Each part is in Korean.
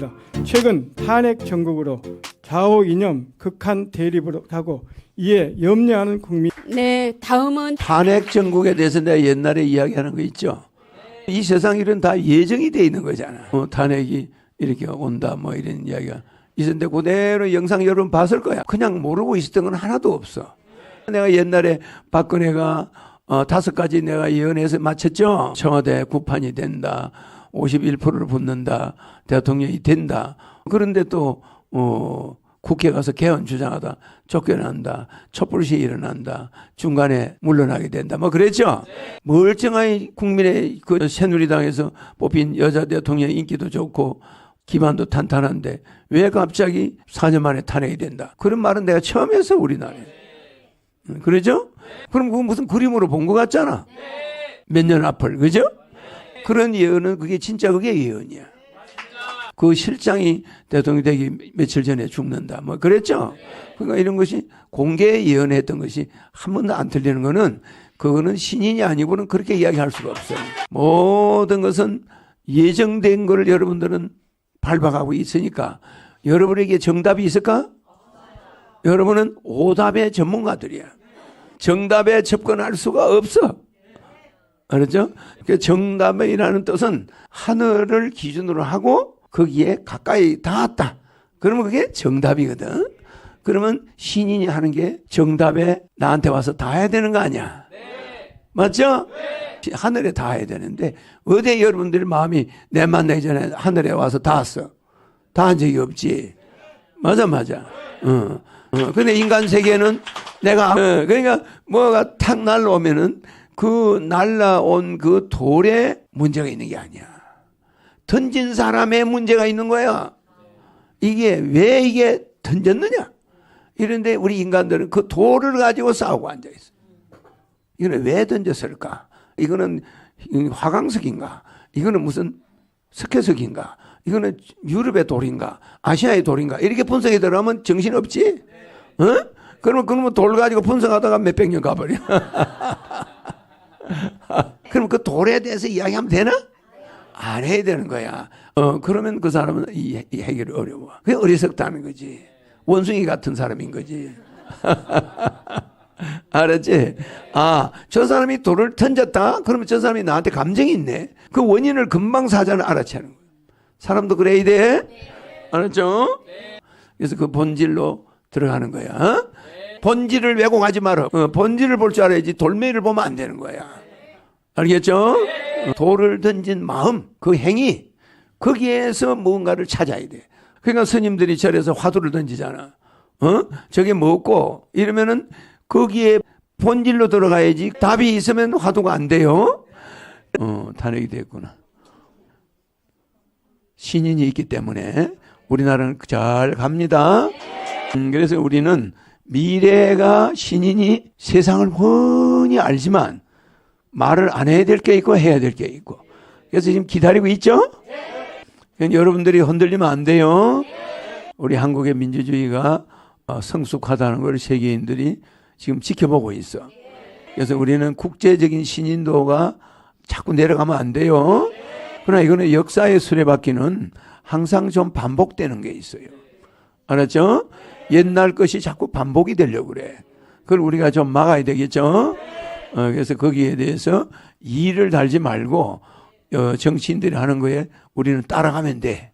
있습니다. 최근 탄핵 정국으로 좌우 이념 극한 대립으로 가고 이에 염려하는 국민. 네, 다음은 탄핵 정국에 대해서 내가 옛날에 이야기하는 거 있죠. 이 세상 일은 다 예정이 돼 있는 거잖아. 탄핵이 이렇게 온다 뭐 이런 이야기가 있었는데 그대로 영상 여러분 봤을 거야. 그냥 모르고 있었던 건 하나도 없어. 내가 옛날에 박근혜가 5가지 내가 예언해서 마쳤죠. 청와대 구판이 된다. 51%를 붙는다. 대통령이 된다. 그런데 또 국회 가서 개헌 주장하다 쫓겨난다. 촛불시위 일어난다. 중간에 물러나게 된다. 뭐 그랬죠. 멀쩡하게 국민의 그 새누리당에서 뽑힌 여자 대통령 인기도 좋고 기반도 탄탄한데 왜 갑자기 4년 만에 탄핵이 된다. 그런 말은 내가 처음 해서 우리나라에. 그러죠? 그럼 그거 무슨 그림으로 본 것 같잖아. 몇 년 앞을. 그죠? 그런 예언은 그게 진짜 그게 예언이야. 그 실장이 대통령 되기 며칠 전에 죽는다. 뭐 그랬죠? 그러니까 이런 것이 공개 예언했던 것이 한 번도 안 틀리는 거는 그거는 신인이 아니고는 그렇게 이야기할 수가 없어요. 모든 것은 예정된 거를 여러분들은 밟아가고 있으니까 여러분에게 정답이 있을까? 여러분은 오답의 전문가들이야. 정답에 접근할 수가 없어. 알았죠? 정답이라는 뜻은 하늘을 기준으로 하고 거기에 가까이 닿았다. 그러면 그게 정답이거든. 그러면 신인이 하는 게 정답에 나한테 와서 닿아야 되는 거 아니야. 맞죠? 하늘에 닿아야 되는데 어디 여러분들 마음이 내 만나기 전에 하늘에 와서 닿았어? 닿은 적이 없지. 맞아. 근데 인간 세계는 내가 그러니까 뭐가 탁 날라오면은 그 날라온 그 돌에 문제가 있는 게 아니야. 던진 사람의 문제가 있는 거야. 이게 왜 이게 던졌느냐? 이런데 우리 인간들은 그 돌을 가지고 싸우고 앉아 있어. 이거는 왜 던졌을까? 이거는 화강석인가? 이거는 무슨 석회석인가? 이거는 유럽의 돌인가? 아시아의 돌인가? 이렇게 분석이 들어가면 정신없지? 그러면 돌 가지고 분석하다가 몇백 년 가버려. 그럼 그 돌에 대해서 이야기하면 되나? 안 해야 되는 거야. 그러면 그 사람은 이 해결이 어려워. 그게 어리석다는 거지. 원숭이 같은 사람인 거지. 알았지? 저 사람이 돌을 던졌다? 그러면 저 사람이 나한테 감정이 있네. 그 원인을 금방 사전을 알아채는 거야. 사람도 그래야 돼? 알았죠? 그래서 그 본질로 들어가는 거야. 본질을 왜곡하지 마라. 본질을 볼 줄 알아야지 돌멩이를 보면 안 되는 거야. 알겠죠? 돌을 던진 마음, 그 행위, 거기에서 무언가를 찾아야 돼. 그러니까 스님들이 절에서 화두를 던지잖아. 저게 뭐고? 이러면은 거기에 본질로 들어가야지. 답이 있으면 화두가 안 돼요. 탄핵이 됐구나. 신인이 있기 때문에 우리나라는 잘 갑니다. 그래서 우리는 미래가 신인이 세상을 훤히 알지만 말을 안 해야 될 게 있고 해야 될 게 있고. 그래서 지금 기다리고 있죠? 여러분들이 흔들리면 안 돼요. 우리 한국의 민주주의가 성숙하다는 걸 세계인들이 지금 지켜보고 있어. 그래서 우리는 국제적인 신인도가 자꾸 내려가면 안 돼요. 그러나 이거는 역사의 수레바퀴는 항상 좀 반복되는 게 있어요. 알았죠? 옛날 것이 자꾸 반복이 되려고 그래. 그걸 우리가 좀 막아야 되겠죠? 그래서 거기에 대해서 이의를 달지 말고 정치인들이 하는 거에 우리는 따라가면 돼.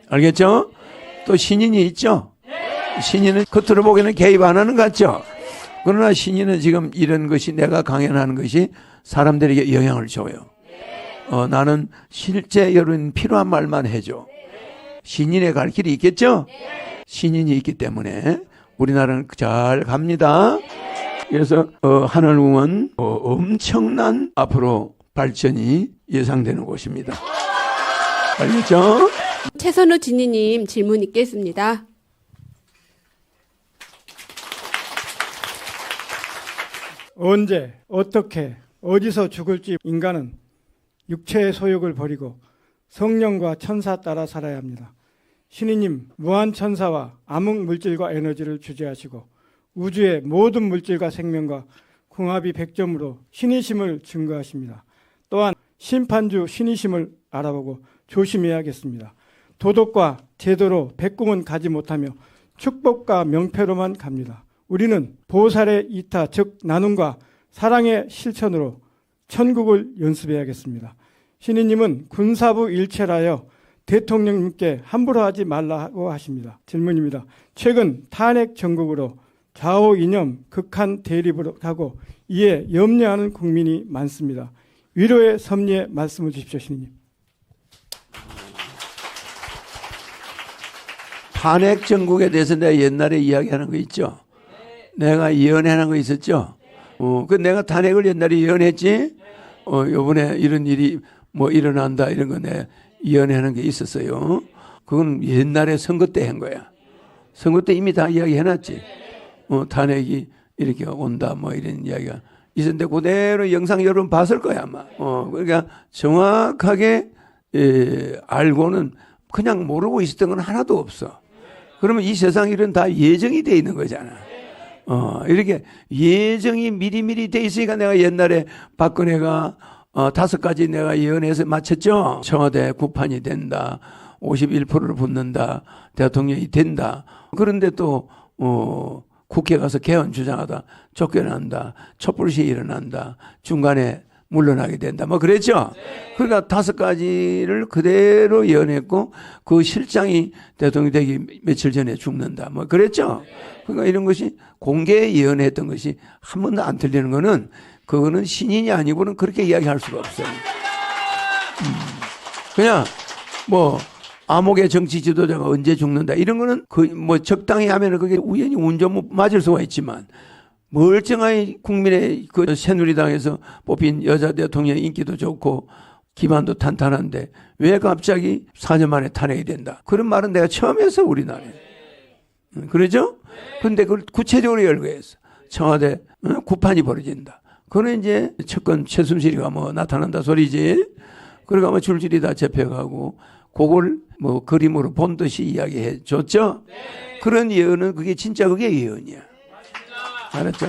알겠죠? 또 신인이 있죠? 신인은 겉으로 보기에는 개입 안 하는 것 같죠? 그러나 신인은 지금 이런 것이 내가 강연하는 것이 사람들에게 영향을 줘요. 나는 실제 여러분 필요한 말만 해줘. 신인의 갈 길이 있겠죠? 신인이 있기 때문에 우리나라는 잘 갑니다. 그래서 하늘공은 엄청난 앞으로 발전이 예상되는 곳입니다. 알겠죠? 최선우 진희님 질문 있겠습니다. 언제, 어떻게, 어디서 죽을지 인간은 육체의 소욕을 버리고 성령과 천사 따라 살아야 합니다. 신이님, 무한 천사와 암흑 물질과 에너지를 주재하시고 우주의 모든 물질과 생명과 궁합이 100점으로 신이심을 증거하십니다. 또한 심판주 신이심을 알아보고 조심해야겠습니다. 도덕과 제도로 백공은 가지 못하며 축복과 명패로만 갑니다. 우리는 보살의 이타, 즉 나눔과 사랑의 실천으로 천국을 연습해야겠습니다. 신인님은 군사부 일체라여 대통령님께 함부로 하지 말라고 하십니다. 질문입니다. 최근 탄핵 정국으로 좌우 이념 극한 대립으로 가고 이에 염려하는 국민이 많습니다. 위로의 섭리의 말씀을 주십시오, 신인님. 탄핵 정국에 대해서 내가 옛날에 이야기하는 거 있죠. 내가 예언하는 거 있었죠. 그 내가 탄핵을 옛날에 예언했지. 요번에 이런 일이 뭐 일어난다 이런 거 내가 예언하는 게 있었어요. 그건 옛날에 선거 때 한 거야. 선거 때 이미 다 이야기해놨지. 탄핵이 이렇게 온다 뭐 이런 이야기가 있었는데 그대로 영상 여러분 봤을 거야 아마. 그러니까 정확하게 알고는 그냥 모르고 있었던 건 하나도 없어. 그러면 이 세상 일은 다 예정이 돼 있는 거잖아. 이렇게 예정이 미리미리 돼 있으니까 내가 옛날에 박근혜가 5가지 내가 예언해서 마쳤죠. 청와대 구판이 된다. 51%를 붙는다. 대통령이 된다. 그런데 또 국회 가서 개헌 주장하다 쫓겨난다. 촛불시위 일어난다. 중간에 물러나게 된다. 뭐 그랬죠. 그러니까 5가지를 그대로 예언했고 그 실장이 대통령이 되기 며칠 전에 죽는다. 뭐 그랬죠. 그러니까 이런 것이 공개 예언했던 것이 한 번도 안 틀리는 거는 그거는 신인이 아니고는 그렇게 이야기할 수가 없어요. 그냥 뭐 암흑의 정치 지도자가 언제 죽는다 이런 거는 뭐 적당히 하면은 그게 우연히 운 좀 맞을 수가 있지만 멀쩡하게 국민의 그 새누리당에서 뽑힌 여자 대통령 인기도 좋고 기반도 탄탄한데 왜 갑자기 4년 만에 탄핵이 된다. 그런 말은 내가 처음 해서 우리나라에. 그러죠? 근데 그걸 구체적으로 열거했어. 청와대 구판이 벌어진다. 그거는 이제 측근 최순실이가 뭐 나타난다 소리지. 그러니까 뭐 줄줄이 다 잡혀가고 그걸 뭐 그림으로 본 듯이 이야기해 줬죠? 그런 예언은 그게 진짜 그게 예언이야. 알았죠?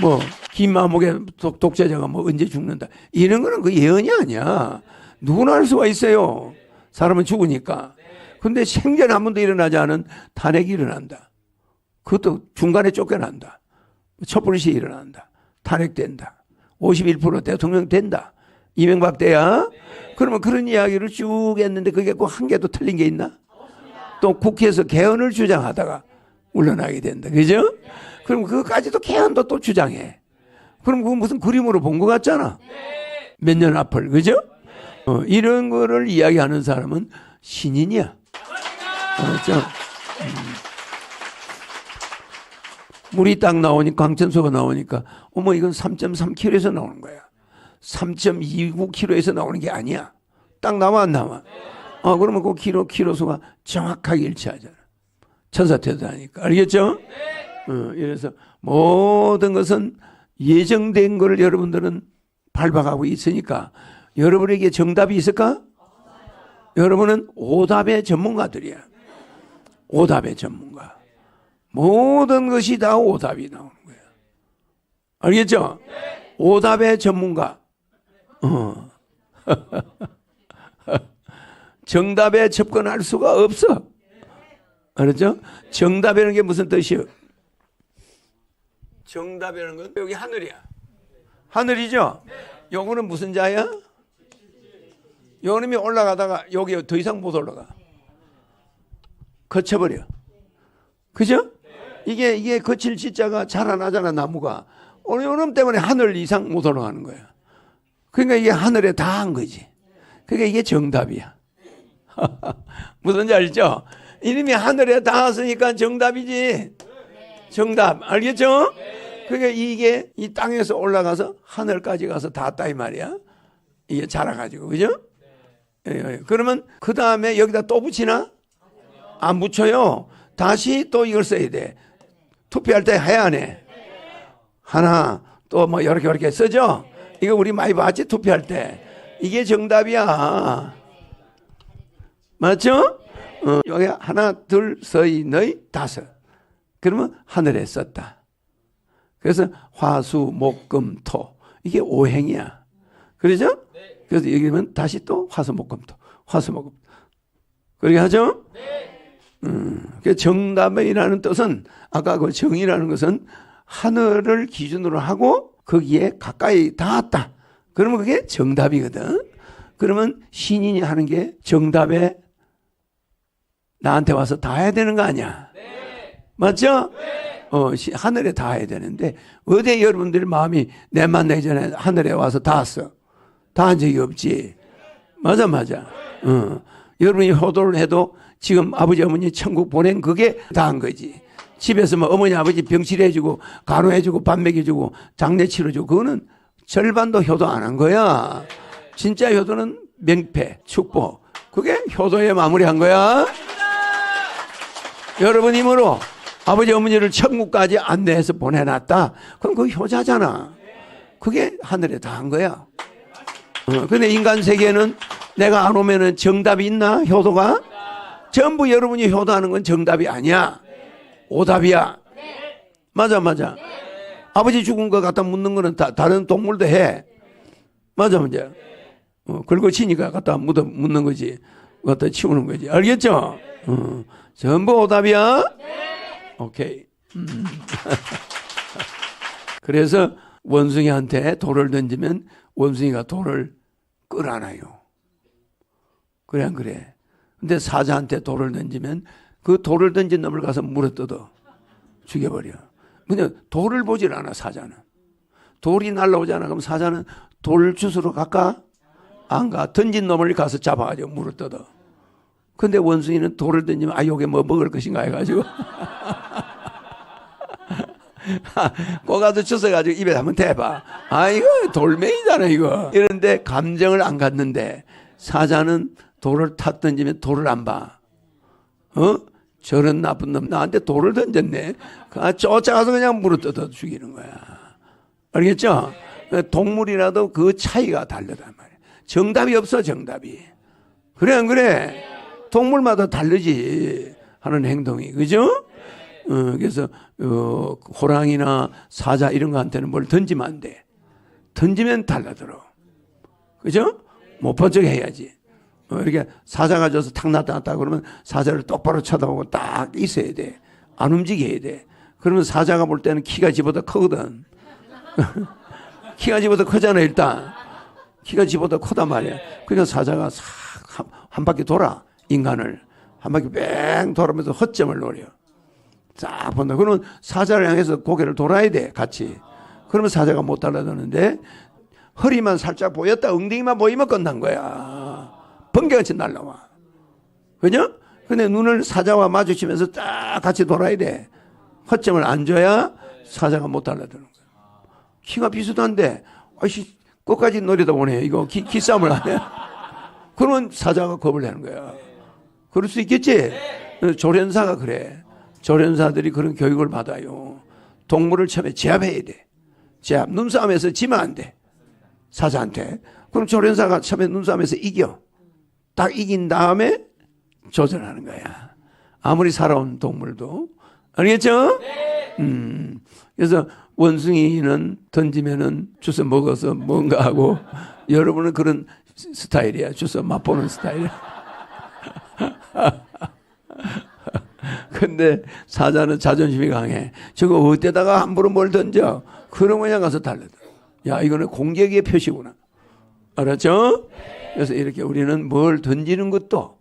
뭐 김만복의 독재자가 뭐 언제 죽는다 이런 거는 그 예언이 아니야. 누구나 할 수가 있어요. 사람은 죽으니까. 근데 생전 한 번도 일어나지 않은 탄핵이 일어난다. 그것도 중간에 쫓겨난다. 촛불시위 일어난다. 탄핵된다. 51% 대통령 된다. 이명박 때야. 그러면 그런 이야기를 쭉 했는데 그게 꼭 한 개도 틀린 게 있나? 또 국회에서 개헌을 주장하다가 물러나게 된다. 그죠? 그럼 그거까지도 개헌도 또 주장해. 그럼 그거 무슨 그림으로 본 것 같잖아. 몇 년 앞을. 그죠? 이런 거를 이야기하는 사람은 신인이야. 알았죠? 물이 딱 나오니까 광천소가 나오니까 어머 이건 3.3kg에서 나오는 거야. 3.29kg에서 나오는 게 아니야. 딱 나와 안 나와. 그러면 그 키로수가 정확하게 일치하잖아. 천사태도하니까. 알겠죠? 이래서 모든 것은 예정된 거를 여러분들은 밟아가고 있으니까 여러분에게 정답이 있을까? 여러분은 오답의 전문가들이야. 오답의 전문가. 모든 것이 다 오답이 나오는 거야. 알겠죠? 오답의 전문가. 정답에 접근할 수가 없어. 알았죠? 정답이라는 게 무슨 뜻이에요? 정답이라는 건 여기 하늘이야. 하늘이죠? 요거는 무슨 자야? 요놈이 올라가다가 여기 더 이상 못 올라가. 거쳐버려. 그죠? 이게 거칠 지자가 자라나잖아, 나무가. 요놈 때문에 하늘 이상 못 올라가는 거야. 그러니까 이게 하늘에 닿은 거지. 그러니까 이게 정답이야. 무슨지 알죠? 이름이 하늘에 닿았으니까 정답이지. 정답. 알겠죠? 그러니까 이게 이 땅에서 올라가서 하늘까지 가서 닿았다 이 말이야. 이게 자라가지고. 그죠? 그러면 그 다음에 여기다 또 붙이나? 안 붙여요. 다시 또 이걸 써야 돼. 투표할 때 해야 안 해? 하나 또 뭐 이렇게 쓰죠? 이거 우리 많이 봤지? 투표할 때. 이게 정답이야. 맞죠? 여기 하나, 둘, 서이, 너희, 다섯. 그러면 하늘에 썼다. 그래서 화수, 목, 금, 토. 이게 오행이야. 그러죠? 그래서 여기면 다시 또 화수, 목, 금, 토. 화수, 목, 금. 그렇게 하죠? 그 정답이라는 뜻은 아까 그 정이라는 것은 하늘을 기준으로 하고 거기에 가까이 닿았다. 그러면 그게 정답이거든. 그러면 신인이 하는 게 정답에 나한테 와서 닿아야 되는 거 아니야? 맞죠? 하늘에 닿아야 되는데 어디 여러분들 마음이 내 만나기 전에 하늘에 와서 닿았어? 닿은 적이 없지. 맞아. 여러분이 효도를 해도 지금 아버지 어머니 천국 보낸 그게 닿은 거지. 집에서 뭐 어머니 아버지 병치료해주고 간호해주고 밥 먹여주고 장례 치러주고 그거는 절반도 효도 안 한 거야. 진짜 효도는 명패, 축복. 그게 효도에 마무리한 거야. 여러분 힘으로 아버지 어머니를 천국까지 안내해서 보내놨다. 그럼 그거 효자잖아. 그게 하늘에 닿은 거야. 근데 인간 세계는 내가 안 오면은 정답이 있나? 효도가? 전부 여러분이 효도하는 건 정답이 아니야. 오답이야. 맞아. 아버지 죽은 거 갖다 묻는 거는 다른 동물도 해. 맞아. 긁어치니까 갖다 묻는 거지. 갖다 치우는 거지. 알겠죠? 전부 오답이야? 오케이. 그래서 원숭이한테 돌을 던지면 원숭이가 돌을 끌어안아요. 그래 안 그래? 근데 사자한테 돌을 던지면 그 돌을 던진 놈을 가서 물어뜯어 죽여버려. 근데 돌을 보질 않아. 사자는. 돌이 날라오잖아. 그럼 사자는 돌 주스로 갈까? 안 가. 던진 놈을 가서 잡아가지고 물어뜯어. 근데 원숭이는 돌을 던지면 요게 뭐 먹을 것인가 해가지고 꼬가서 주워가지고 입에 한번 대봐. 이거 돌멩이잖아 이거. 이런데 감정을 안 갖는데 사자는 돌을 탁 던지면 돌을 안 봐. 저런 나쁜 놈 나한테 돌을 던졌네. 쫓아가서 그냥 물어뜯어 죽이는 거야. 알겠죠? 동물이라도 그 차이가 다르단 말이야. 정답이 없어. 정답이. 그래 안 그래? 동물마다 다르지 하는 행동이. 그죠? 그래서 호랑이나 사자 이런 거한테는 뭘 던지면 안 돼. 던지면 달라들어. 그죠? 못 본 척 해야지. 이렇게 사자가 져서 탁 나타났다 그러면 사자를 똑바로 쳐다보고 딱 있어야 돼. 안 움직여야 돼. 그러면 사자가 볼 때는 키가 지보다 크거든. 키가 지보다 크잖아 일단. 키가 지보다 크단 말이야. 그러니까 사자가 싹 한 바퀴 돌아. 인간을. 한 바퀴 뺑 돌아면서 허점을 노려. 싹 본다. 그러면 사자를 향해서 고개를 돌아야 돼. 같이. 그러면 사자가 못 달라드는데 허리만 살짝 보였다. 엉덩이만 보이면 끝난 거야. 번개같이 날라와. 그죠? 근데 눈을 사자와 마주치면서 딱 같이 돌아야 돼. 허점을 안 줘야 사자가 못 달라드는 거야. 키가 비슷한데 끝까지 노려다보네. 이거 기싸움을 하네. 그러면 사자가 겁을 내는 거야. 그럴 수 있겠지? 조련사가 그래. 조련사들이 그런 교육을 받아요. 동물을 처음에 제압해야 돼. 제압. 눈싸움에서 지면 안 돼. 사자한테. 그럼 조련사가 처음에 눈싸움에서 이겨. 딱 이긴 다음에 조절하는 거야. 아무리 살아온 동물도. 알겠죠? 그래서 원숭이는 던지면은 주워 먹어서 뭔가 하고 여러분은 그런 스타일이야. 주워 맛보는 스타일이야. 근데 사자는 자존심이 강해. 저거 어디다가 함부로 뭘 던져? 그런 그냥 가서 달라들어. 야, 이거는 공격의 표시구나. 알았죠? 그래서 이렇게 우리는 뭘 던지는 것도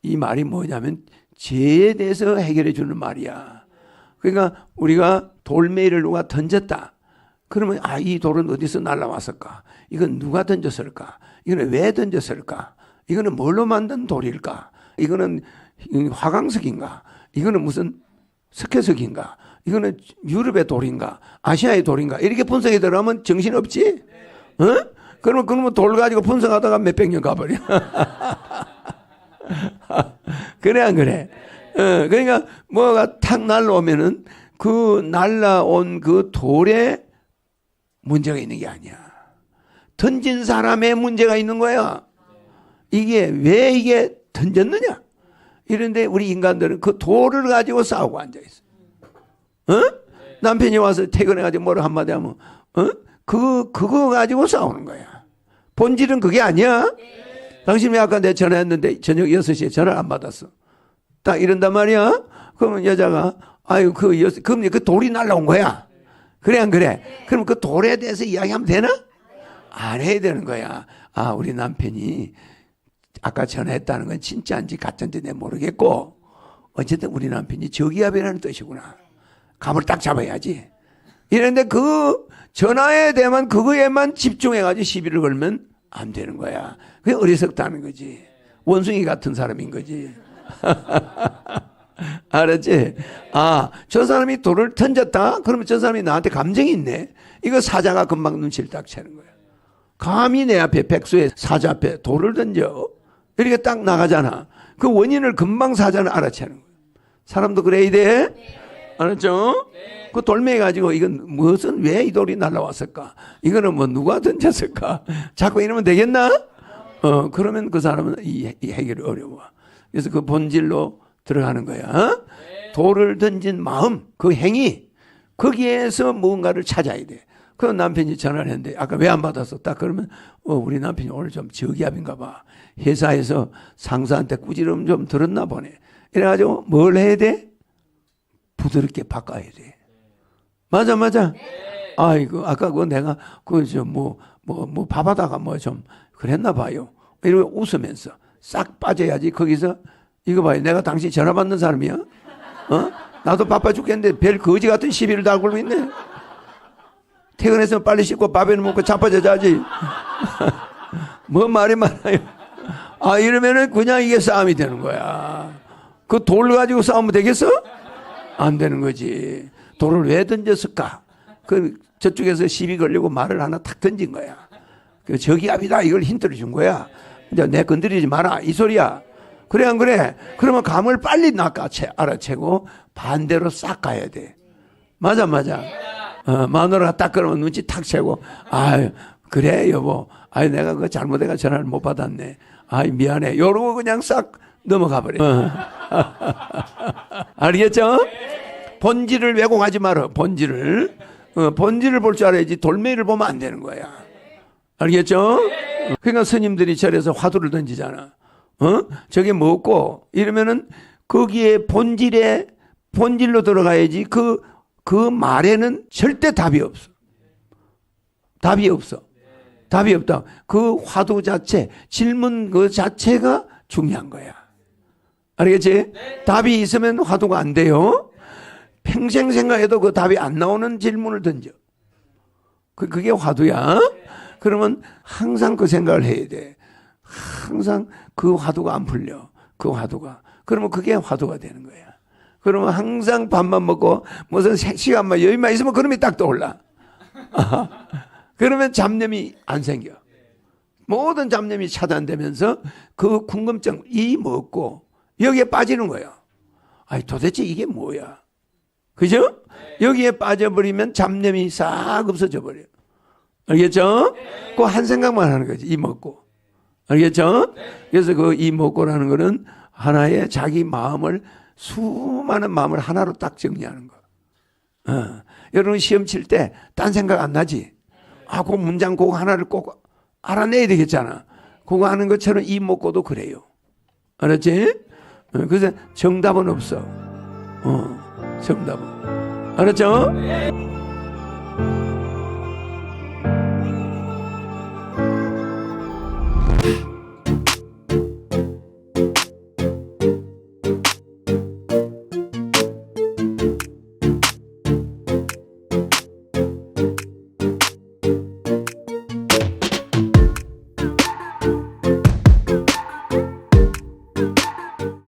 이 말이 뭐냐면 죄에 대해서 해결해 주는 말이야. 그러니까 우리가 돌멩이를 누가 던졌다. 그러면 이 돌은 어디서 날라왔을까? 이건 누가 던졌을까? 이거는 왜 던졌을까? 이거는 뭘로 만든 돌일까? 이거는 화강석인가? 이거는 무슨 석회석인가? 이거는 유럽의 돌인가? 아시아의 돌인가? 이렇게 분석이 들어가면 정신없지? 그러면 돌 가지고 분석하다가 몇백 년 가버려. 그래 안 그래? 그러니까 뭐가 탁 날라오면은 그 날라온 그 돌에 문제가 있는 게 아니야. 던진 사람의 문제가 있는 거야. 이게 왜 이게 던졌느냐? 이런데 우리 인간들은 그 돌을 가지고 싸우고 앉아있어. 남편이 와서 퇴근해가지고 뭐를 한마디 하면 그거 가지고 싸우는 거야. 본질은 그게 아니야. 당신 왜 아까 내 전화했는데 저녁 6시에 전화를 안 받았어? 딱 이런단 말이야. 그러면 여자가 아유 그럼 그 돌이 날라온 거야. 그래 안 그래? 그럼 그 돌에 대해서 이야기하면 되나? 안 해야 되는 거야. 아 우리 남편이 아까 전화했다는 건 진짜인지 가짜인지 내가 모르겠고 어쨌든 우리 남편이 저기압이라는 뜻이구나. 감을 딱 잡아야지. 이런데 그 전화에 대한 그거에만 집중해가지고 시비를 걸면 안 되는 거야. 그게 어리석다는 거지. 원숭이 같은 사람인 거지. 알았지? 아, 저 사람이 돌을 던졌다? 그러면 저 사람이 나한테 감정이 있네. 이거 사자가 금방 눈치를 딱 채는 거야. 감히 내 앞에 백수의 사자 앞에 돌을 던져. 이렇게 딱 나가잖아. 그 원인을 금방 사자는 알아채는 거야. 사람도 그래야 돼? 알았죠? 그 돌멩이 가지고 이건 무엇은 왜 이 돌이 날라왔을까? 이거는 뭐 누가 던졌을까? 자꾸 이러면 되겠나? 그러면 그 사람은 이 해결이 어려워. 그래서 그 본질로 들어가는 거야. 돌을 던진 마음, 그 행위, 거기에서 무언가를 찾아야 돼. 그 남편이 전화를 했는데 아까 왜 안 받았어? 딱 그러면 우리 남편이 오늘 좀 저기압인가 봐. 회사에서 상사한테 꾸지름 좀 들었나 보네. 이래가지고 뭘 해야 돼? 부드럽게 바꿔야 돼. 맞아. 아이고 아까 그 내가 뭐 밥하다가 뭐 좀 그랬나 봐요. 이러고 웃으면서 싹 빠져야지. 거기서 이거 봐요. 내가 당신 전화 받는 사람이야? 나도 바빠 죽겠는데 별 거지 같은 시비를 달고 있네. 퇴근해서 빨리 씻고 밥에는 먹고 자빠져 자지. 뭐 말이 많아요. 아 이러면은 그냥 이게 싸움이 되는 거야. 그 돌 가지고 싸우면 되겠어? 안 되는 거지. 돌을 왜 던졌을까? 그 저쪽에서 시비 걸려고 말을 하나 탁 던진 거야. 그 저기압이다 이걸 힌트를 준 거야. 이제 내 건드리지 마라 이 소리야. 그래 안 그래? 그러면 감을 빨리 알아채고 반대로 싹 가야 돼. 맞아. 마누라가 딱 그러면 눈치 탁 채고 아유 그래 여보. 아유 내가 그 잘못해가 전화를 못 받았네. 아이 미안해. 이러고 그냥 싹 넘어가 버려. 알겠죠? 본질을 왜곡하지 말어. 본질을 볼 줄 알아야지 돌멩이를 보면 안 되는 거야. 알겠죠? 그러니까 스님들이 절에서 화두를 던지잖아. 저게 뭐고 이러면은 거기에 본질로 들어가야지. 그 말에는 절대 답이 없어. 답이 없다. 그 화두 자체, 질문 그 자체가 중요한 거야. 알겠지? 답이 있으면 화두가 안 돼요. 평생 생각해도 그 답이 안 나오는 질문을 던져. 그게 화두야. 그러면 항상 그 생각을 해야 돼. 항상 그 화두가 안 풀려. 그 화두가. 그러면 그게 화두가 되는 거야. 그러면 항상 밥만 먹고 무슨 시간만 여유만 있으면 그놈이 딱 떠올라. 그러면 잡념이 안 생겨. 모든 잡념이 차단되면서 그 궁금증 이 먹고 여기에 빠지는 거야. 아니 도대체 이게 뭐야? 그죠? 여기에 빠져버리면 잡념이 싹 없어져 버려. 알겠죠? 그 한 생각만 하는 거지. 이 먹고. 알겠죠? 그래서 그 이 먹고라는 거는 하나의 자기 마음을 수많은 마음을 하나로 딱 정리하는 거. 여러분 시험 칠 때 딴 생각 안 나지? 그 문장 그거 하나를 꼭 알아내야 되겠잖아. 그거 하는 것처럼 이 먹고도 그래요. 알았지? 그래서 정답은 없어. 정답은. 알았죠?